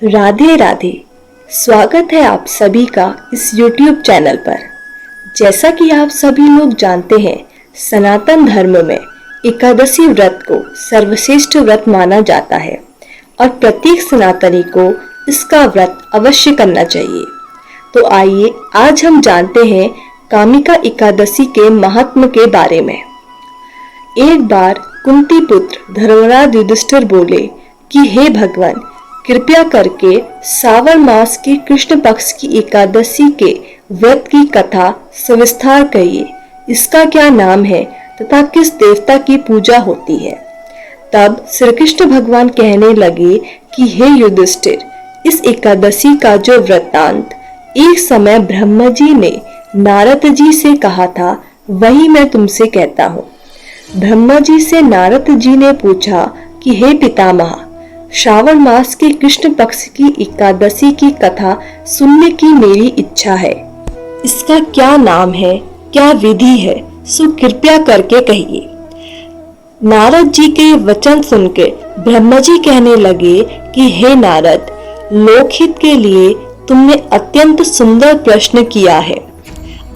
राधे राधे। स्वागत है आप सभी का इस YouTube चैनल पर। जैसा कि आप सभी लोग जानते हैं, सनातन धर्म में एकादशी व्रत को सर्वश्रेष्ठ व्रत माना जाता है और प्रत्येक सनातनी को इसका व्रत अवश्य करना चाहिए। तो आइए आज हम जानते हैं कामिका एकादशी के महात्म के बारे में। एक बार कुंती पुत्र धर्मराज युधिष्ठिर बोले कि हे भगवान, कृपया करके सावन मास के कृष्ण पक्ष की एकादशी के व्रत की कथा सविस्तार कहिए। इसका क्या नाम है तथा किस देवता की पूजा होती है। तब श्री कृष्ण भगवान कहने लगे कि हे युधिष्ठिर, इस एकादशी का जो वृत्तांत एक समय ब्रह्मा जी ने नारद जी से कहा था, वही मैं तुमसे कहता हूँ। ब्रह्मा जी से नारद जी ने पूछा कि हे पितामह, श्रावण मास के कृष्ण पक्ष की एकादशी की कथा सुनने की मेरी इच्छा है। इसका क्या नाम है, क्या विधि है, सो कृपया करके कहिए। नारद जी के वचन सुनकर ब्रह्मा जी कहने लगे कि हे नारद, लोकहित के लिए तुमने अत्यंत सुंदर प्रश्न किया है।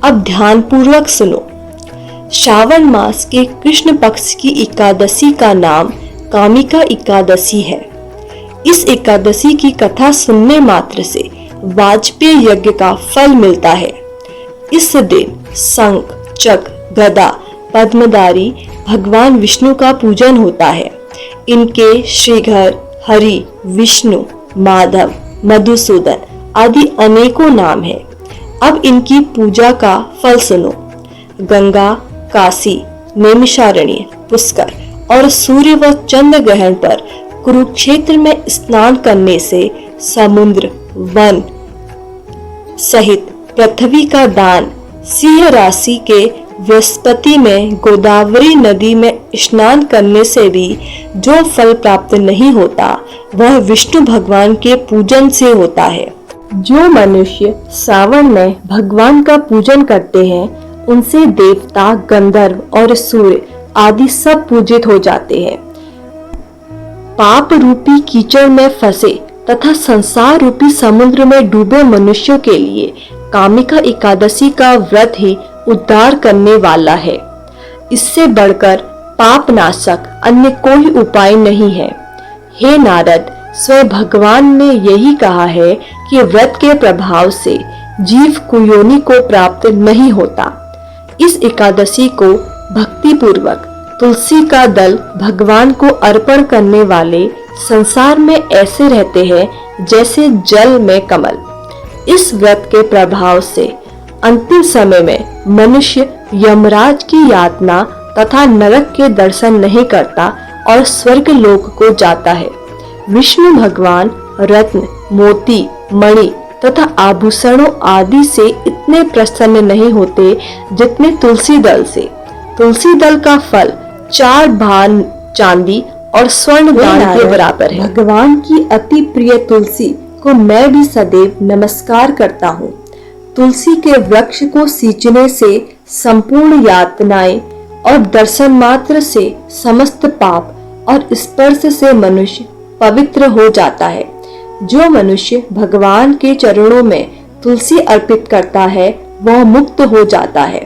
अब ध्यान पूर्वक सुनो। श्रावण मास के कृष्ण पक्ष की एकादशी का नाम कामिका एकादशी है। इस एकादशी की कथा सुनने मात्र से वाजपेय यज्ञ का फल मिलता है। इस दिन शंख, चक्र, गदा, पद्मधारी भगवान विष्णु का पूजन होता है। इनके श्रीधर, हरि, विष्णु, माधव, मधुसूदन आदि अनेकों नाम हैं। अब इनकी पूजा का फल सुनो। गंगा, काशी, नैमिषारण्य, पुष्कर और सूर्य व चंद्र ग्रहण पर कुरुक्षेत्र में स्नान करने से समुद्र, वन सहित पृथ्वी का दान, सिंह राशि के बृहस्पति में गोदावरी नदी में स्नान करने से भी जो फल प्राप्त नहीं होता, वह विष्णु भगवान के पूजन से होता है। जो मनुष्य श्रावण में भगवान का पूजन करते हैं, उनसे देवता, गंधर्व और सूर्य आदि सब पूजित हो जाते हैं। पाप रूपी कीचड़ में फंसे तथा संसार रूपी समुद्र में डूबे मनुष्यों के लिए कामिका एकादशी का व्रत ही उद्धार करने वाला है। इससे बढ़कर पाप नाशक अन्य कोई उपाय नहीं है। हे नारद, स्वयं भगवान ने यही कहा है कि व्रत के प्रभाव से जीव कुयोनि को प्राप्त नहीं होता। इस एकादशी को भक्ति पूर्वक तुलसी का दल भगवान को अर्पण करने वाले संसार में ऐसे रहते हैं जैसे जल में कमल। इस व्रत के प्रभाव से अंतिम समय में मनुष्य यमराज की यातना तथा नरक के दर्शन नहीं करता और स्वर्ग लोक को जाता है। विष्णु भगवान रत्न, मोती, मणि तथा आभूषणों आदि से इतने प्रसन्न नहीं होते जितने तुलसी दल से। तुलसी दल का फल 4 भार चांदी और स्वर्ण दान के बराबर है। भगवान की अति प्रिय तुलसी को मैं भी सदैव नमस्कार करता हूँ। तुलसी के वृक्ष को सींचने से संपूर्ण यातनाएं और दर्शन मात्र से समस्त पाप और स्पर्श से मनुष्य पवित्र हो जाता है। जो मनुष्य भगवान के चरणों में तुलसी अर्पित करता है, वह मुक्त हो जाता है।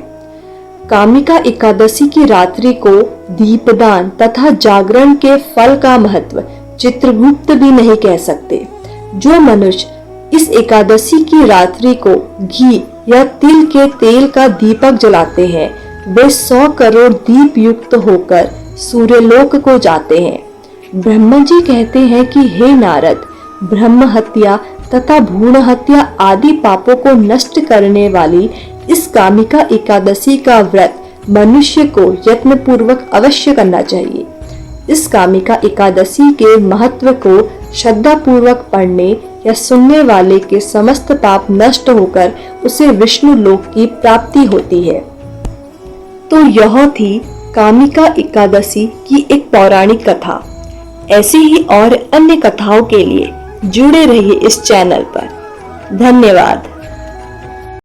कामिका एकादशी की रात्रि को दीपदान तथा जागरण के फल का महत्व चित्रगुप्त भी नहीं कह सकते। जो मनुष्य इस एकादशी की रात्रि को घी या तिल के तेल का दीपक जलाते हैं, वे 100 करोड़ दीप युक्त होकर सूर्यलोक को जाते हैं। ब्रह्मा जी कहते हैं कि हे नारद, ब्रह्म हत्या तथा भ्रूण हत्या आदि पापों को नष्ट करने वाली इस कामिका एकादशी का व्रत मनुष्य को यत्न पूर्वक अवश्य करना चाहिए। इस कामिका एकादशी के महत्व को श्रद्धा पूर्वक पढ़ने या सुनने वाले के समस्त पाप नष्ट होकर उसे विष्णु लोक की प्राप्ति होती है। तो यह थी कामिका एकादशी की एक पौराणिक कथा। ऐसी ही और अन्य कथाओं के लिए जुड़े रहिए इस चैनल पर। धन्यवाद।